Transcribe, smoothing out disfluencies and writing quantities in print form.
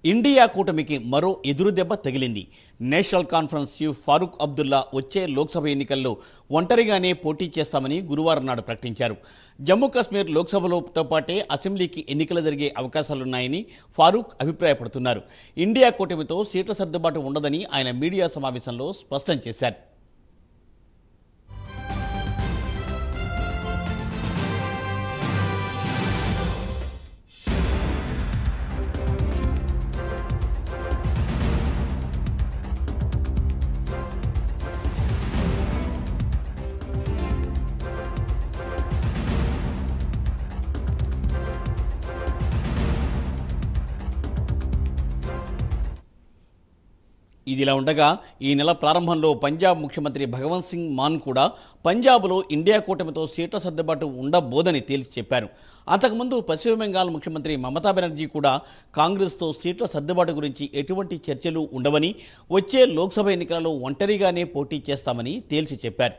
India కూటమికి మరో ఎదురుదెబ్బ తగిలింది. National conference chief Farooq Abdullah వచ్చే లోక్సభ ఎన్నికల్లో ఒంటరిగానే పోటీ చేస్తామని గురువారం నాడు ప్రకటించారు. జమ్మూ కాశ్మీర్ లోక్సభలోతో పాటే అసెంబ్లీకి ఎన్నికలు జరిగే అవకాశాలున్నాయని ఫారూక్ అభిప్రాయపడుతున్నారు. ఇండియా కూటమితో సీట్ల సర్దుబాటు ఉండదని ఆయన మీడియా సమావేశంలో స్పష్టం చేశారు. ఇదిలా ఉండగా ఈ నెల ప్రారంభంలో పంజాబ్ ముఖ్యమంత్రి భగవంత్ సింగ్ మాన్ కూడా పంజాబ్లో ఇండియా కూటమితో సీట్ల సర్దుబాటు ఉండబోదని తేల్చి చెప్పారు. అంతకుముందు పశ్చిమ బెంగాల్ ముఖ్యమంత్రి మమతా బెనర్జీ కూడా కాంగ్రెస్తో సీట్ల సర్దుబాటు గురించి ఎటువంటి చర్చలు ఉండవని, వచ్చే లోక్సభ ఎన్నికలలో ఒంటరిగానే పోటీ చేస్తామని తేల్చి చెప్పారు.